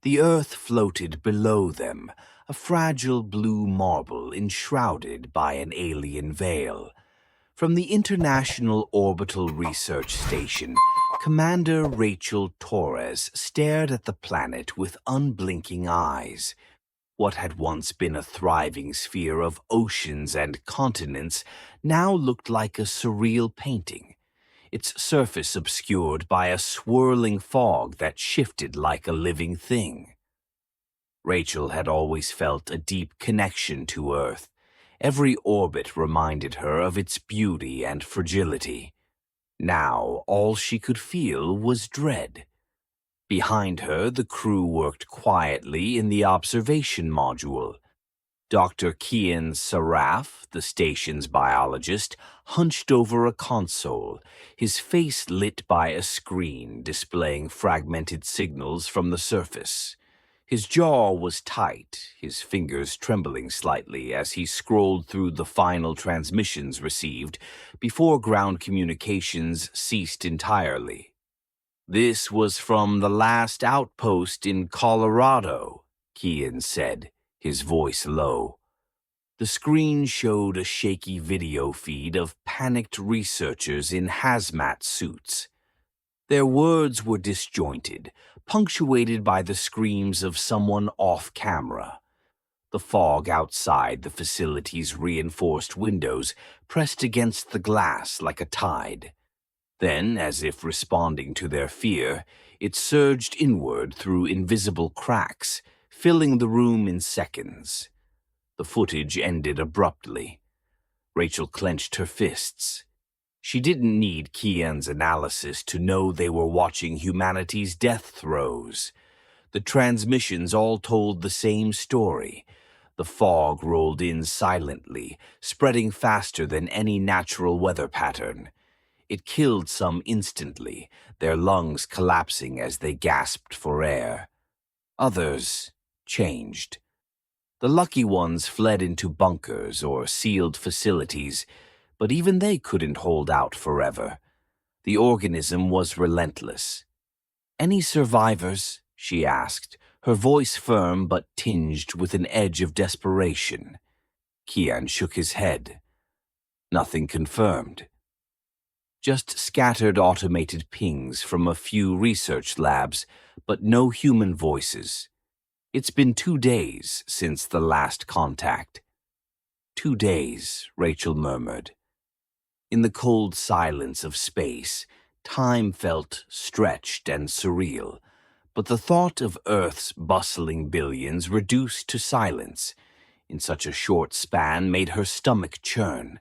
The Earth floated below them, a fragile blue marble enshrouded by an alien veil. From the International Orbital Research Station, Commander Rachel Torres stared at the planet with unblinking eyes. What had once been a thriving sphere of oceans and continents now looked like a surreal painting, its surface obscured by a swirling fog that shifted like a living thing. Rachel had always felt a deep connection to Earth. Every orbit reminded her of its beauty and fragility. Now, all she could feel was dread. Behind her, the crew worked quietly in the observation module. Dr. Kian Saraf, the station's biologist, hunched over a console, his face lit by a screen displaying fragmented signals from the surface. His jaw was tight, his fingers trembling slightly as he scrolled through the final transmissions received before ground communications ceased entirely. "This was from the last outpost in Colorado," Kian said, his voice low. The screen showed a shaky video feed of panicked researchers in hazmat suits. Their words were disjointed, punctuated by the screams of someone off camera. The fog outside the facility's reinforced windows pressed against the glass like a tide. Then, as if responding to their fear, it surged inward through invisible cracks, filling the room in seconds. The footage ended abruptly. Rachel clenched her fists. She didn't need Kian's analysis to know they were watching humanity's death throes. The transmissions all told the same story. The fog rolled in silently, spreading faster than any natural weather pattern. It killed some instantly, their lungs collapsing as they gasped for air. Others changed. The lucky ones fled into bunkers or sealed facilities, but even they couldn't hold out forever. The organism was relentless. "Any survivors?" she asked, her voice firm but tinged with an edge of desperation. Kian shook his head. Nothing confirmed. Just scattered automated pings from a few research labs, but no human voices. It's been 2 days since the last contact. 2 days, Rachel murmured. In the cold silence of space, time felt stretched and surreal, but the thought of Earth's bustling billions reduced to silence in such a short span made her stomach churn.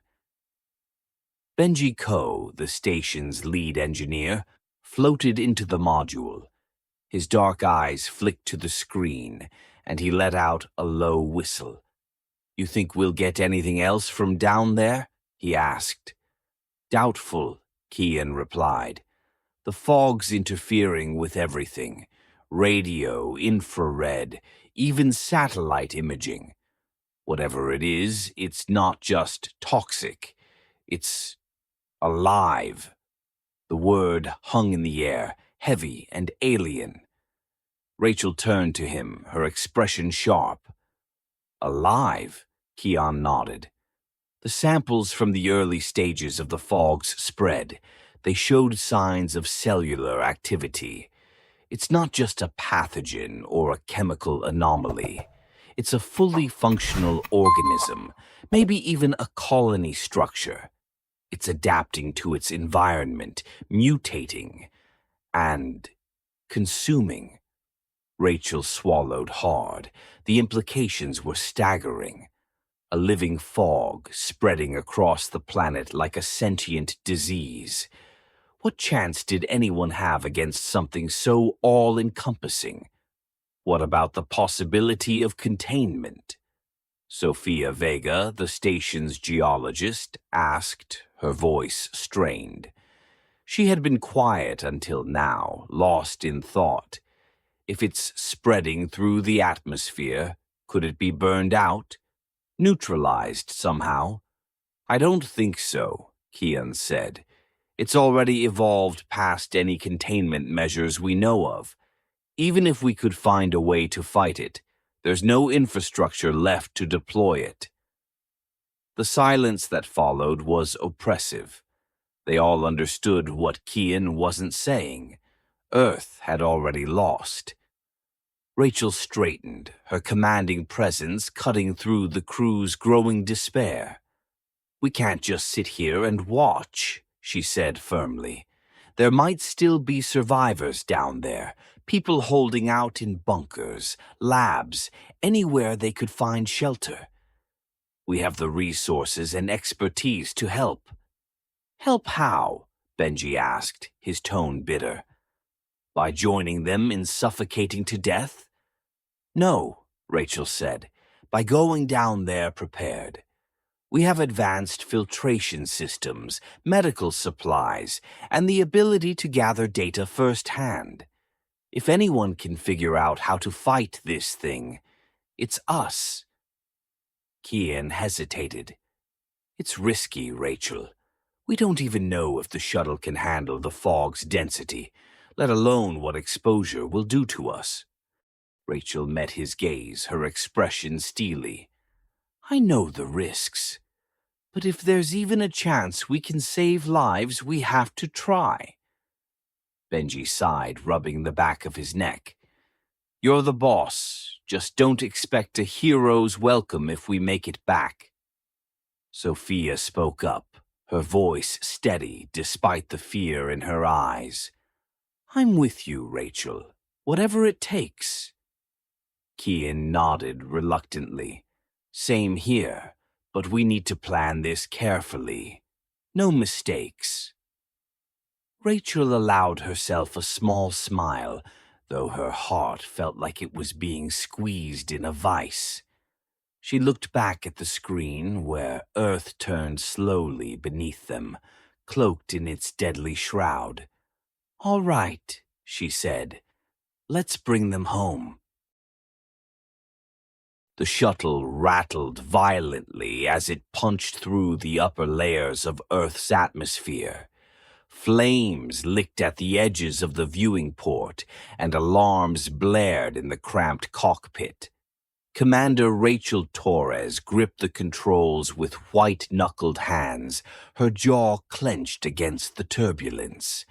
Benji Ko, the station's lead engineer, floated into the module. His dark eyes flicked to the screen, and he let out a low whistle. "You think we'll get anything else from down there?" he asked. "Doubtful," Kian replied. "The fog's interfering with everything. Radio, infrared, even satellite imaging. Whatever it is, it's not just toxic. It's alive." The word hung in the air, heavy and alien. Rachel turned to him, her expression sharp. "Alive?" Kian nodded. The samples from the early stages of the fog's spread. They showed signs of cellular activity. It's not just a pathogen or a chemical anomaly. It's a fully functional organism, maybe even a colony structure. It's adapting to its environment, mutating, and consuming. Rachel swallowed hard. The implications were staggering. A living fog spreading across the planet like a sentient disease. What chance did anyone have against something so all-encompassing? What about the possibility of containment? Sophia Vega, the station's geologist, asked, her voice strained. She had been quiet until now, lost in thought. If it's spreading through the atmosphere, could it be burned out? Neutralized somehow? "I don't think so," Kian said. "It's already evolved past any containment measures we know of. Even if we could find a way to fight it, there's no infrastructure left to deploy it. The silence that followed was oppressive. They all understood what Kian wasn't saying. Earth had already lost. Rachel straightened, her commanding presence cutting through the crew's growing despair. "We can't just sit here and watch," she said firmly. "There might still be survivors down there, people holding out in bunkers, labs, anywhere they could find shelter. We have the resources and expertise to help." "Help how?" Benji asked, his tone bitter. "By joining them in suffocating to death?" "No," Rachel said, "by going down there prepared. We have advanced filtration systems, medical supplies, and the ability to gather data firsthand. If anyone can figure out how to fight this thing, it's us." Kian hesitated. "It's risky, Rachel. We don't even know if the shuttle can handle the fog's density, let alone what exposure will do to us." Rachel met his gaze, her expression steely. "I know the risks. But if there's even a chance we can save lives, we have to try." Benji sighed, rubbing the back of his neck. "You're the boss. Just don't expect a hero's welcome if we make it back." Sophia spoke up, her voice steady despite the fear in her eyes. "I'm with you, Rachel. Whatever it takes." Kian nodded reluctantly. "Same here, but we need to plan this carefully. No mistakes." Rachel allowed herself a small smile, though her heart felt like it was being squeezed in a vice. She looked back at the screen where Earth turned slowly beneath them, cloaked in its deadly shroud. "All right," she said. "Let's bring them home." The shuttle rattled violently as it punched through the upper layers of Earth's atmosphere. Flames licked at the edges of the viewing port, and alarms blared in the cramped cockpit. Commander Rachel Torres gripped the controls with white-knuckled hands, her jaw clenched against the turbulence.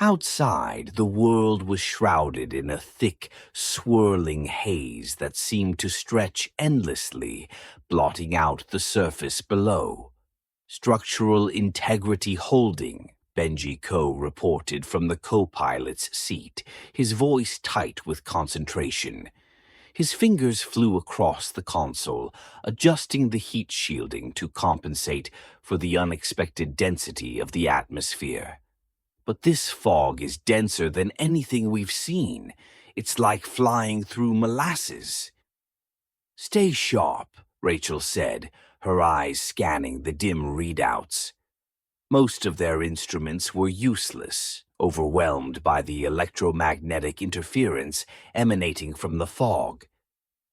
Outside, the world was shrouded in a thick, swirling haze that seemed to stretch endlessly, blotting out the surface below. "Structural integrity holding," Benji Ko reported from the co-pilot's seat, his voice tight with concentration. His fingers flew across the console, adjusting the heat shielding to compensate for the unexpected density of the atmosphere. "But this fog is denser than anything we've seen. It's like flying through molasses." "Stay sharp," Rachel said, her eyes scanning the dim readouts. Most of their instruments were useless, overwhelmed by the electromagnetic interference emanating from the fog.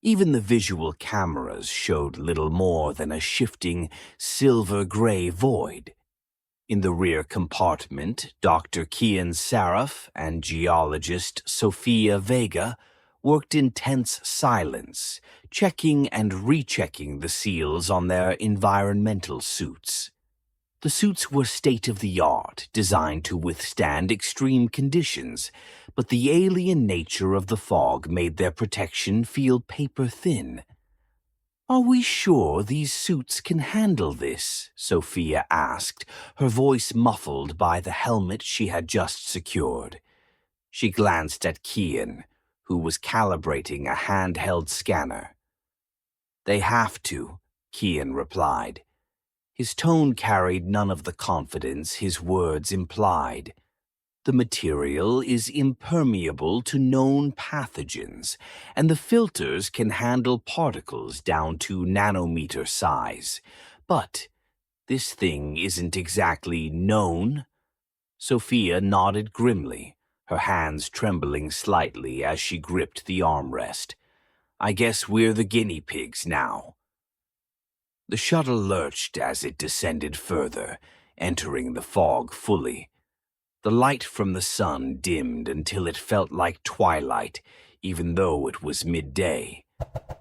Even the visual cameras showed little more than a shifting, silver-gray void. In the rear compartment, Dr. Kian Saraf and geologist Sofia Vega worked in tense silence, checking and rechecking the seals on their environmental suits. The suits were state-of-the-art, designed to withstand extreme conditions, but the alien nature of the fog made their protection feel paper-thin. "Are we sure these suits can handle this?" Sophia asked, her voice muffled by the helmet she had just secured. She glanced at Kian, who was calibrating a handheld scanner. "They have to," Kian replied. His tone carried none of the confidence his words implied. "The material is impermeable to known pathogens, and the filters can handle particles down to nanometer size. But this thing isn't exactly known." Sophia nodded grimly, her hands trembling slightly as she gripped the armrest. "I guess we're the guinea pigs now." The shuttle lurched as it descended further, entering the fog fully. The light from the sun dimmed until it felt like twilight, even though it was midday.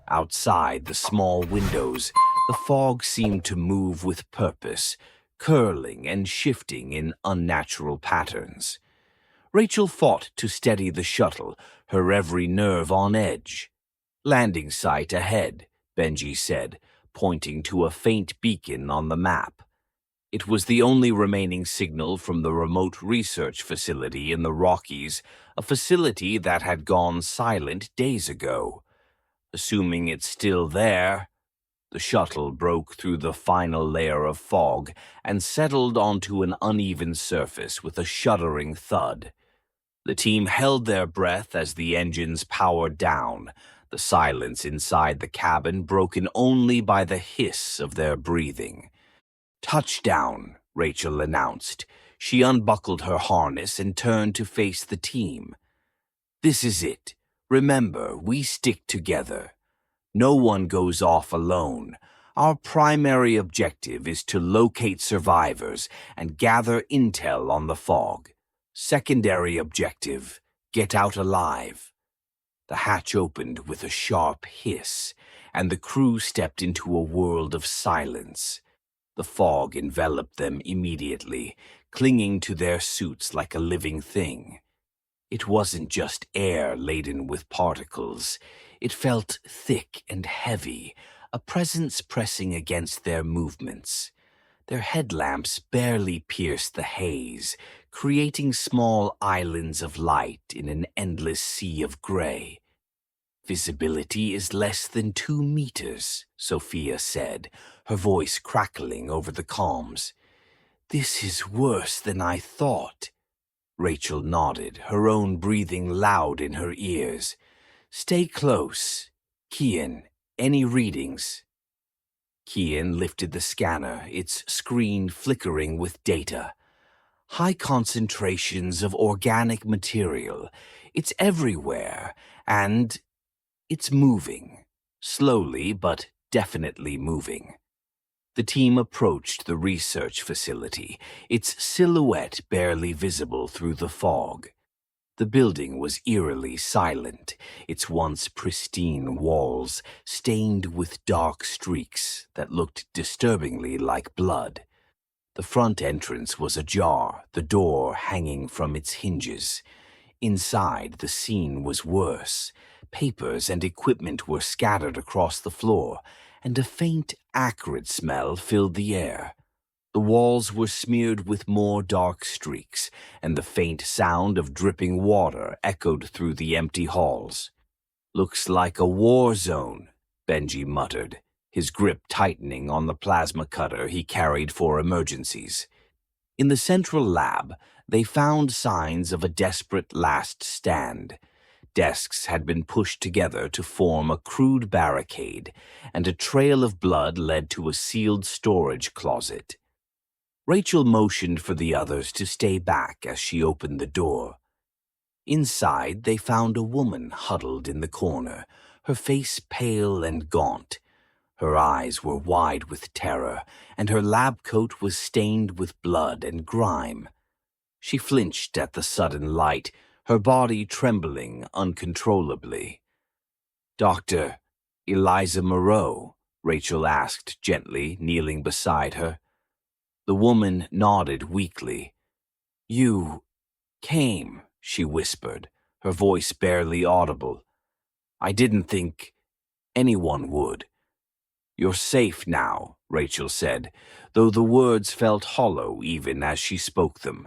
Outside the small windows, the fog seemed to move with purpose, curling and shifting in unnatural patterns. Rachel fought to steady the shuttle, her every nerve on edge. "Landing site ahead," Benji said, pointing to a faint beacon on the map. It was the only remaining signal from the remote research facility in the Rockies, a facility that had gone silent days ago. Assuming it's still there, the shuttle broke through the final layer of fog and settled onto an uneven surface with a shuddering thud. The team held their breath as the engines powered down, the silence inside the cabin broken only by the hiss of their breathing. "Touchdown," Rachel announced. She unbuckled her harness and turned to face the team. "This is it. Remember, we stick together. No one goes off alone. Our primary objective is to locate survivors and gather intel on the fog. Secondary objective, get out alive." The hatch opened with a sharp hiss, and the crew stepped into a world of silence. The fog enveloped them immediately, clinging to their suits like a living thing. It wasn't just air laden with particles. It felt thick and heavy, a presence pressing against their movements. Their headlamps barely pierced the haze, creating small islands of light in an endless sea of gray. "Visibility is less than 2 meters, Sophia said, her voice crackling over the comms. "This is worse than I thought." Rachel nodded, her own breathing loud in her ears. "Stay close. Kian, any readings?" Kian lifted the scanner, its screen flickering with data. "High concentrations of organic material. It's everywhere, and it's moving. Slowly, but definitely moving." The team approached the research facility, its silhouette barely visible through the fog. The building was eerily silent, its once pristine walls stained with dark streaks that looked disturbingly like blood. The front entrance was ajar, the door hanging from its hinges. Inside, the scene was worse. Papers and equipment were scattered across the floor, and a faint, acrid smell filled the air. The walls were smeared with more dark streaks, and the faint sound of dripping water echoed through the empty halls. "Looks like a war zone," Benji muttered, his grip tightening on the plasma cutter he carried for emergencies. In the central lab, they found signs of a desperate last stand. Desks had been pushed together to form a crude barricade, and a trail of blood led to a sealed storage closet. Rachel motioned for the others to stay back as she opened the door. Inside, they found a woman huddled in the corner, her face pale and gaunt. Her eyes were wide with terror, and her lab coat was stained with blood and grime. She flinched at the sudden light, her body trembling uncontrollably. "Dr. Eliza Moreau?" Rachel asked gently, kneeling beside her. The woman nodded weakly. "You came," she whispered, her voice barely audible. "I didn't think anyone would." "You're safe now," Rachel said, though the words felt hollow even as she spoke them.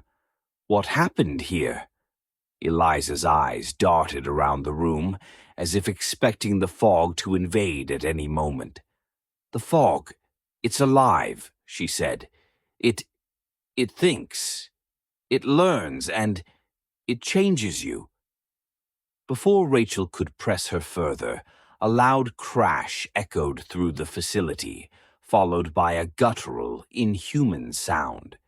"What happened here?" Eliza's eyes darted around the room, as if expecting the fog to invade at any moment. "The fog, it's alive," she said. It thinks. It learns, and it changes you." Before Rachel could press her further, a loud crash echoed through the facility, followed by a guttural, inhuman sound.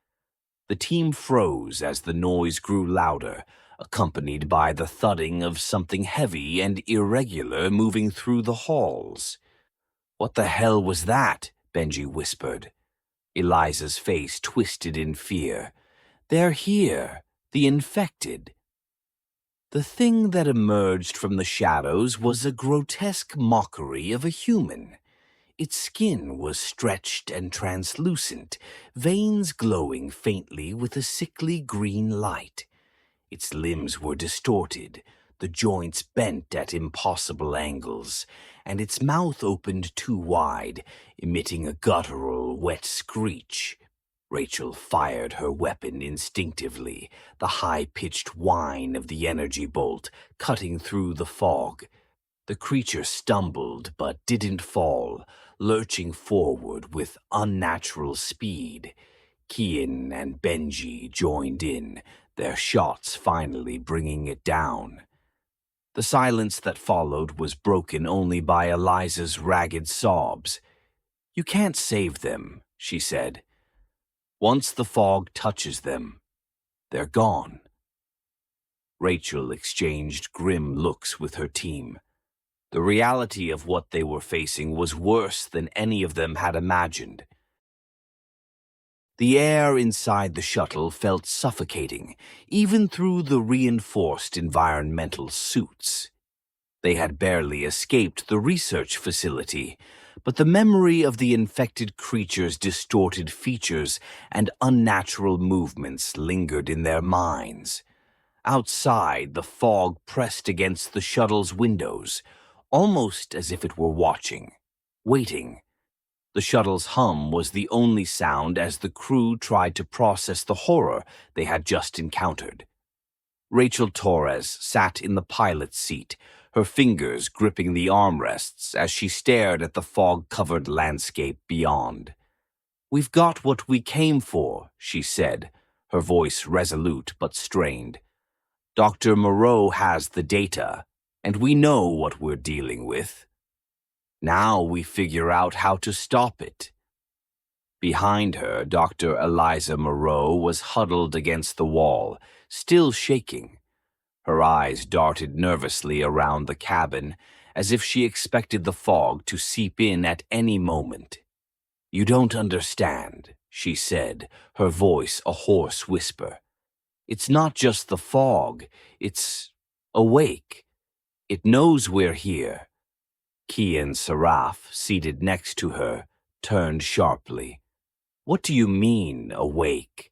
The team froze as the noise grew louder, accompanied by the thudding of something heavy and irregular moving through the halls. "What the hell was that?" Benji whispered. Eliza's face twisted in fear. "They're here," The infected. The thing that emerged from the shadows was a grotesque mockery of a human. Its skin was stretched and translucent, veins glowing faintly with a sickly green light. Its limbs were distorted, the joints bent at impossible angles, and its mouth opened too wide, emitting a guttural, wet screech. Rachel fired her weapon instinctively, the high-pitched whine of the energy bolt cutting through the fog. The creature stumbled but didn't fall, lurching forward with unnatural speed. Kian and Benji joined in, their shots finally bringing it down. The silence that followed was broken only by Eliza's ragged sobs. "You can't save them," she said. "Once the fog touches them, they're gone." Rachel exchanged grim looks with her team. The reality of what they were facing was worse than any of them had imagined. The air inside the shuttle felt suffocating, even through the reinforced environmental suits. They had barely escaped the research facility, but the memory of the infected creature's distorted features and unnatural movements lingered in their minds. Outside, the fog pressed against the shuttle's windows, almost as if it were watching, waiting. The shuttle's hum was the only sound as the crew tried to process the horror they had just encountered. Rachel Torres sat in the pilot's seat, her fingers gripping the armrests as she stared at the fog-covered landscape beyond. "We've got what we came for," she said, her voice resolute but strained. "Dr. Moreau has the data, and we know what we're dealing with. Now we figure out how to stop it." Behind her, Dr. Eliza Moreau was huddled against the wall, still shaking. Her eyes darted nervously around the cabin, as if she expected the fog to seep in at any moment. "You don't understand," she said, her voice a hoarse whisper. "It's not just the fog, it's awake. It knows we're here." Kian Saraf, seated next to her, turned sharply. "What do you mean, awake?"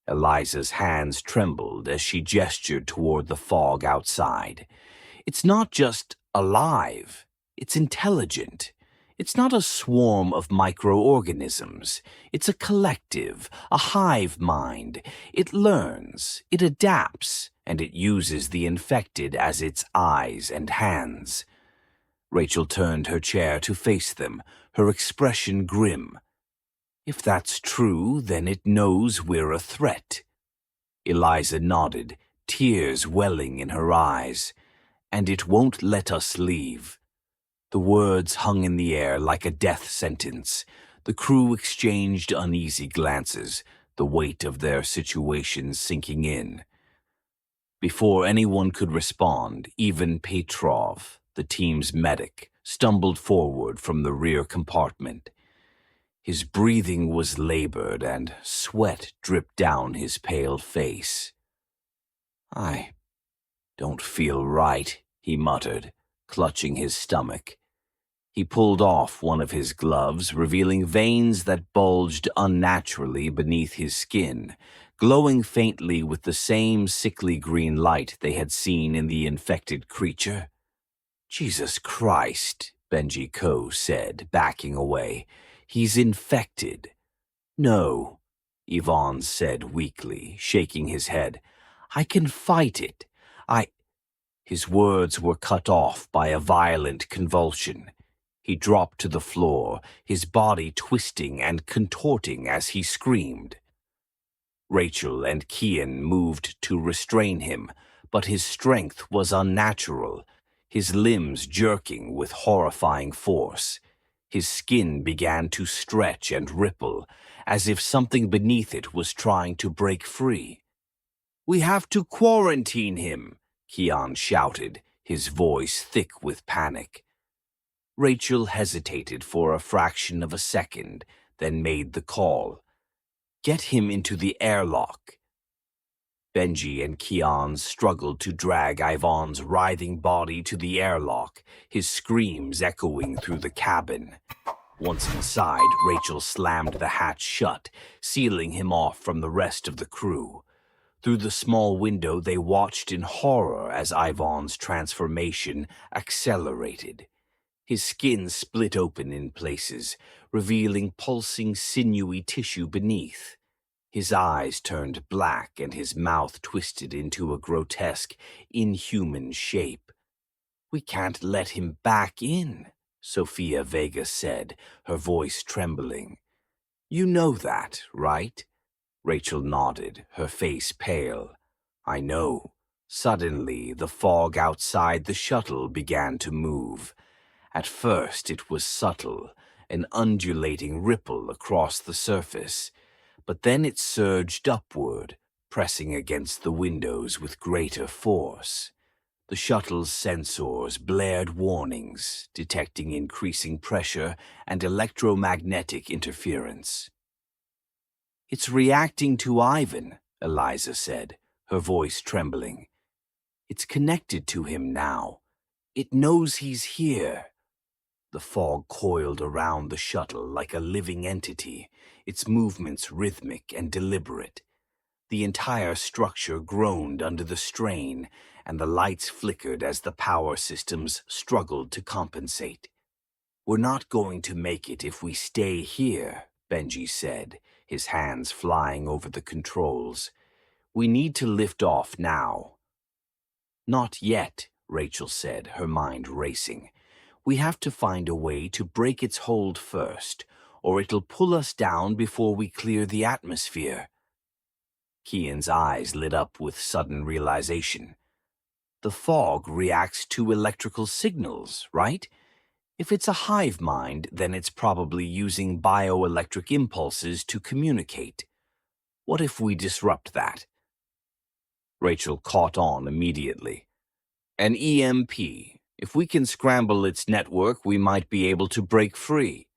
Eliza's hands trembled as she gestured toward the fog outside. "It's not just alive, it's intelligent. It's not a swarm of microorganisms. It's a collective, a hive mind. It learns, it adapts, and it uses the infected as its eyes and hands." Rachel turned her chair to face them, her expression grim. "If that's true, then it knows we're a threat." Eliza nodded, tears welling in her eyes. "And it won't let us leave." The words hung in the air like a death sentence. The crew exchanged uneasy glances, the weight of their situation sinking in. Before anyone could respond, even Petrov, the team's medic, stumbled forward from the rear compartment. His breathing was labored and sweat dripped down his pale face. "I don't feel right," he muttered, clutching his stomach. He pulled off one of his gloves, revealing veins that bulged unnaturally beneath his skin, glowing faintly with the same sickly green light they had seen in the infected creature. "Jesus Christ," Benji Ko said, backing away. "He's infected." "No," Yvonne said weakly, shaking his head. "I can fight it. His words were cut off by a violent convulsion. He dropped to the floor, his body twisting and contorting as he screamed. Rachel and Kian moved to restrain him, but his strength was unnatural, his limbs jerking with horrifying force. His skin began to stretch and ripple, as if something beneath it was trying to break free. "We have to quarantine him," Kian shouted, his voice thick with panic. Rachel hesitated for a fraction of a second, then made the call. "Get him into the airlock." Benji and Kian struggled to drag Ivan's writhing body to the airlock, his screams echoing through the cabin. Once inside, Rachel slammed the hatch shut, sealing him off from the rest of the crew. Through the small window, they watched in horror as Ivan's transformation accelerated. His skin split open in places, revealing pulsing sinewy tissue beneath. His eyes turned black and his mouth twisted into a grotesque, inhuman shape. "We can't let him back in," Sofia Vega said, her voice trembling. "You know that, right?" Rachel nodded, her face pale. "I know." Suddenly, the fog outside the shuttle began to move. At first, it was subtle, an undulating ripple across the surface. But then it surged upward, pressing against the windows with greater force. The shuttle's sensors blared warnings, detecting increasing pressure and electromagnetic interference. "It's reacting to Ivan," Eliza said, her voice trembling. "It's connected to him now. It knows he's here." The fog coiled around the shuttle like a living entity, its movements rhythmic and deliberate. The entire structure groaned under the strain, and the lights flickered as the power systems struggled to compensate. "We're not going to make it if we stay here," Benji said, his hands flying over the controls. "We need to lift off now." "Not yet," Rachel said, her mind racing. "We have to find a way to break its hold first, or it'll pull us down before we clear the atmosphere." Kian's eyes lit up with sudden realization. "The fog reacts to electrical signals, right? If it's a hive mind, then it's probably using bioelectric impulses to communicate. What if we disrupt that?" Rachel caught on immediately. "An EMP. If we can scramble its network, we might be able to break free."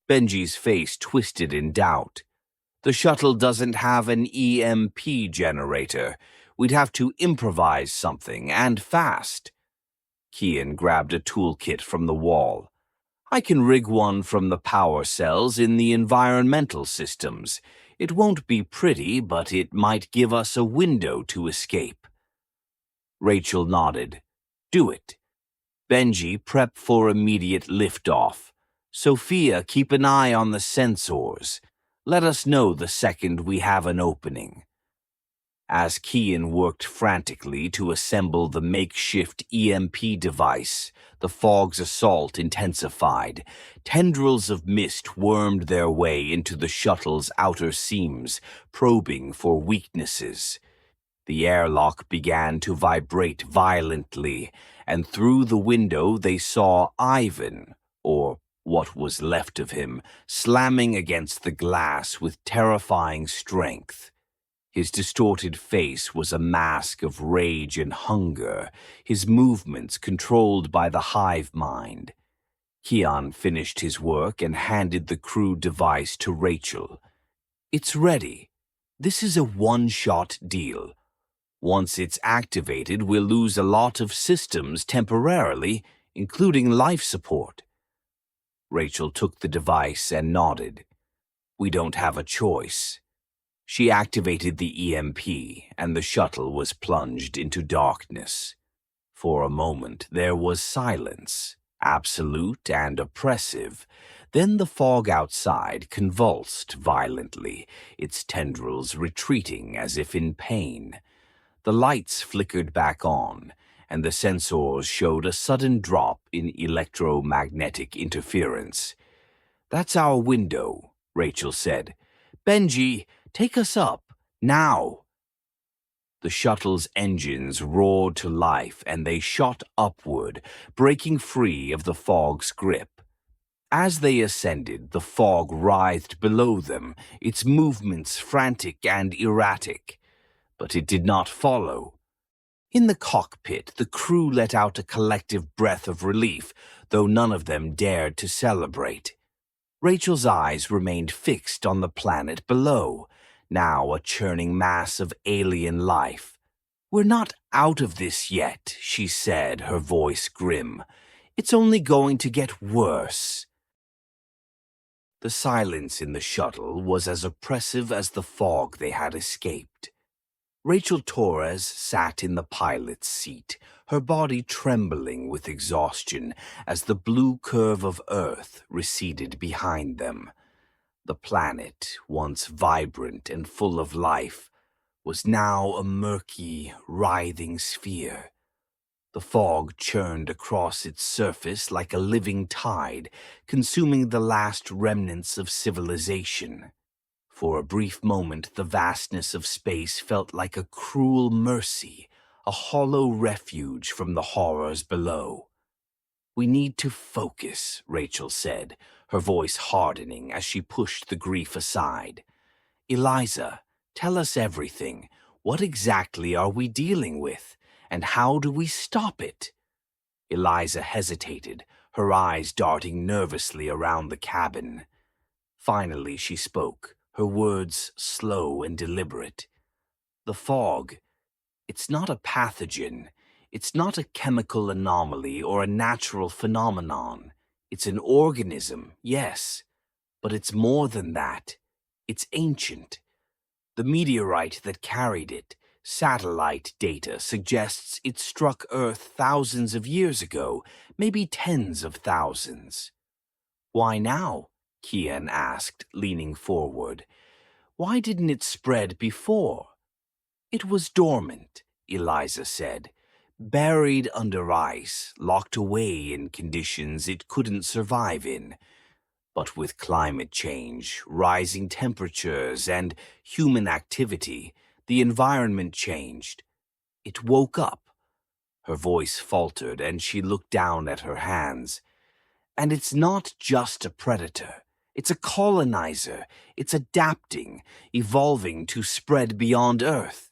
Benji's face twisted in doubt. "The shuttle doesn't have an EMP generator. We'd have to improvise something, and fast." Kian grabbed a toolkit from the wall. "I can rig one from the power cells in the environmental systems. It won't be pretty, but it might give us a window to escape." Rachel nodded. "Do it." Benji, prep for immediate liftoff. Sophia, keep an eye on the sensors. Let us know the second we have an opening. As Kian worked frantically to assemble the makeshift EMP device, the fog's assault intensified. Tendrils of mist wormed their way into the shuttle's outer seams, probing for weaknesses. The airlock began to vibrate violently, and through the window they saw Ivan, or what was left of him, slamming against the glass with terrifying strength. His distorted face was a mask of rage and hunger, his movements controlled by the hive mind. Kian finished his work and handed the crude device to Rachel. "It's ready. This is a one-shot deal. Once it's activated, we'll lose a lot of systems temporarily, including life support." Rachel took the device and nodded. "We don't have a choice." She activated the EMP, and the shuttle was plunged into darkness. For a moment, there was silence, absolute and oppressive. Then the fog outside convulsed violently, its tendrils retreating as if in pain. The lights flickered back on, and the sensors showed a sudden drop in electromagnetic interference. "That's our window," Rachel said. "Benji, take us up, now." The shuttle's engines roared to life, and they shot upward, breaking free of the fog's grip. As they ascended, the fog writhed below them, its movements frantic and erratic. But it did not follow. In the cockpit, the crew let out a collective breath of relief, though none of them dared to celebrate. Rachel's eyes remained fixed on the planet below, now a churning mass of alien life. "We're not out of this yet," she said, her voice grim. "It's only going to get worse." The silence in the shuttle was as oppressive as the fog they had escaped. Rachel Torres sat in the pilot's seat, her body trembling with exhaustion as the blue curve of Earth receded behind them. The planet, once vibrant and full of life, was now a murky, writhing sphere. The fog churned across its surface like a living tide, consuming the last remnants of civilization. For a brief moment, the vastness of space felt like a cruel mercy, a hollow refuge from the horrors below. "We need to focus," Rachel said, her voice hardening as she pushed the grief aside. "Eliza, tell us everything. What exactly are we dealing with, and how do we stop it?" Eliza hesitated, her eyes darting nervously around the cabin. Finally she spoke, her words slow and deliberate. "The fog, it's not a pathogen. It's not a chemical anomaly or a natural phenomenon. It's an organism, yes, but it's more than that. It's ancient. The meteorite that carried it, satellite data, suggests it struck Earth thousands of years ago, maybe tens of thousands." "Why now?" Kian asked, leaning forward. "Why didn't it spread before?" "It was dormant," Eliza said. "Buried under ice, locked away in conditions it couldn't survive in. But with climate change, rising temperatures, and human activity, the environment changed. It woke up." Her voice faltered, and she looked down at her hands. "And it's not just a predator. It's a colonizer. It's adapting, evolving to spread beyond Earth.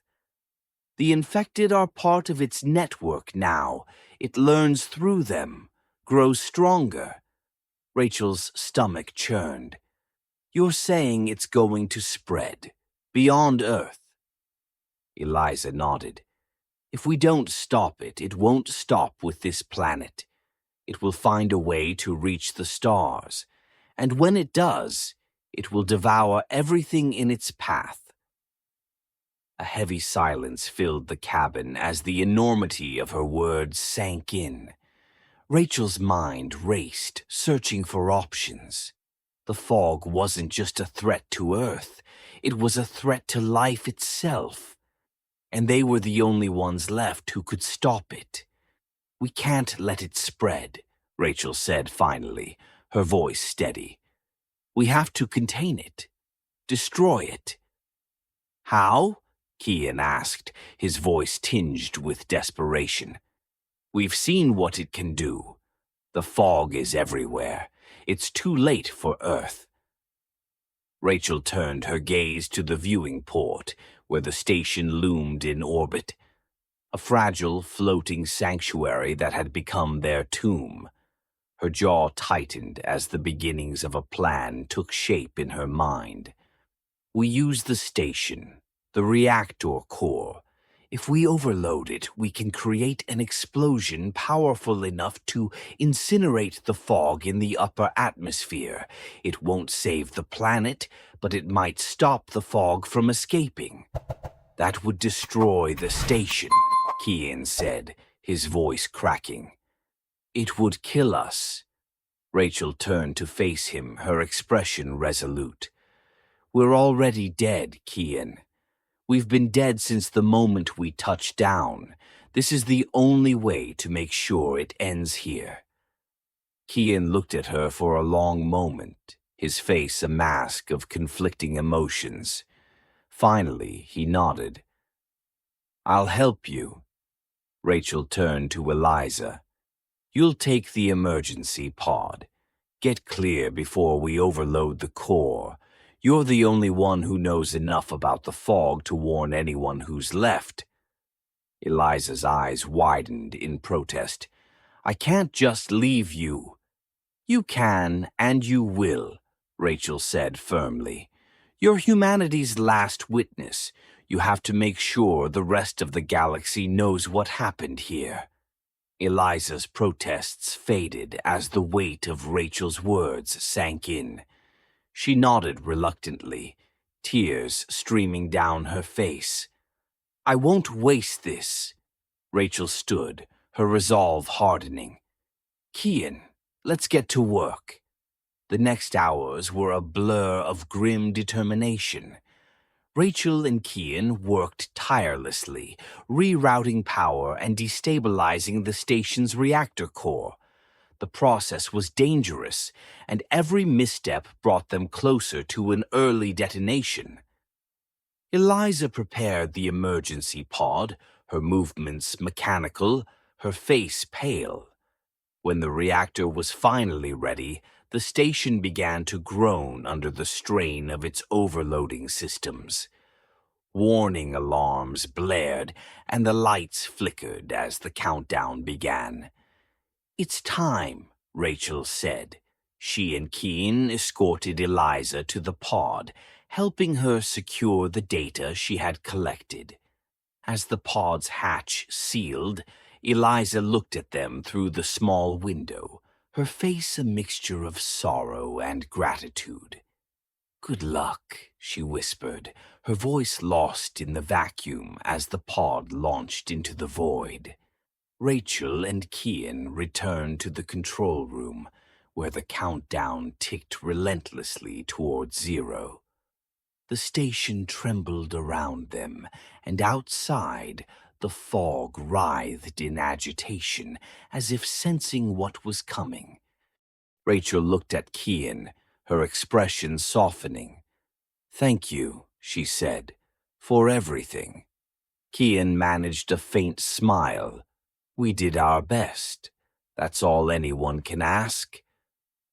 The infected are part of its network now. It learns through them, grows stronger." Rachel's stomach churned. "You're saying it's going to spread, beyond Earth?" Eliza nodded. "If we don't stop it, it won't stop with this planet. It will find a way to reach the stars, and when it does, it will devour everything in its path." A heavy silence filled the cabin as the enormity of her words sank in. Rachel's mind raced, searching for options. The fog wasn't just a threat to Earth, it was a threat to life itself. And they were the only ones left who could stop it. "We can't let it spread," Rachel said finally, her voice steady. "We have to contain it, destroy it." "How?" Kian asked, his voice tinged with desperation. "We've seen what it can do. The fog is everywhere. It's too late for Earth." Rachel turned her gaze to the viewing port, where the station loomed in orbit. A fragile, floating sanctuary that had become their tomb. Her jaw tightened as the beginnings of a plan took shape in her mind. "We use the station, the reactor core. If we overload it, we can create an explosion powerful enough to incinerate the fog in the upper atmosphere. It won't save the planet, but it might stop the fog from escaping." "That would destroy the station," Kian said, his voice cracking. "It would kill us." Rachel turned to face him, her expression resolute. "We're already dead, Kian. We've been dead since the moment we touched down. This is the only way to make sure it ends here." Kian looked at her for a long moment, his face a mask of conflicting emotions. Finally, he nodded. "I'll help you." Rachel turned to Eliza. "You'll take the emergency pod. Get clear before we overload the core. You're the only one who knows enough about the fog to warn anyone who's left." Eliza's eyes widened in protest. "I can't just leave you." "You can, and you will," Rachel said firmly. You're humanity's last witness. You have to make sure the rest of the galaxy knows what happened here." Eliza's protests faded as the weight of Rachel's words sank in. She nodded reluctantly, tears streaming down her face. "I won't waste this." Rachel stood, her resolve hardening. "Kian, let's get to work." The next hours were a blur of grim determination. Rachel and Kian worked tirelessly, rerouting power and destabilizing the station's reactor core. The process was dangerous, and every misstep brought them closer to an early detonation. Eliza prepared the emergency pod, her movements mechanical, her face pale. When the reactor was finally ready, the station began to groan under the strain of its overloading systems. Warning alarms blared, and the lights flickered as the countdown began. "It's time," Rachel said. She and Keen escorted Eliza to the pod, helping her secure the data she had collected. As the pod's hatch sealed, Eliza looked at them through the small window, her face a mixture of sorrow and gratitude. "Good luck," she whispered, her voice lost in the vacuum as the pod launched into the void. Rachel and Kian returned to the control room, where the countdown ticked relentlessly toward 0. The station trembled around them, and outside, the fog writhed in agitation, as if sensing what was coming. Rachel looked at Kian, her expression softening. "Thank you," she said, "for everything." Kian managed a faint smile. "We did our best. That's all anyone can ask."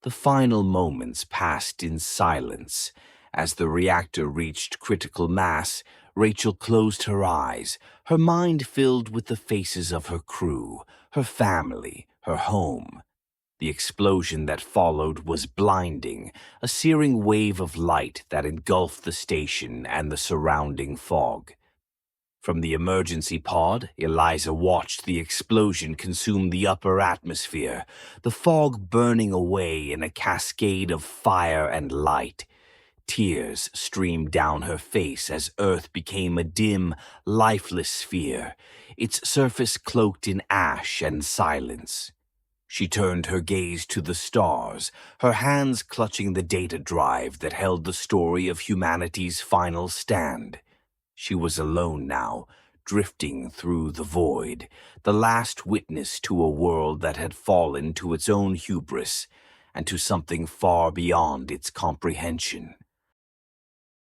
The final moments passed in silence. As the reactor reached critical mass, Rachel closed her eyes, her mind filled with the faces of her crew, her family, her home. The explosion that followed was blinding, a searing wave of light that engulfed the station and the surrounding fog. From the emergency pod, Eliza watched the explosion consume the upper atmosphere, the fog burning away in a cascade of fire and light. Tears streamed down her face as Earth became a dim, lifeless sphere, its surface cloaked in ash and silence. She turned her gaze to the stars, her hands clutching the data drive that held the story of humanity's final stand. She was alone now, drifting through the void, the last witness to a world that had fallen to its own hubris and to something far beyond its comprehension.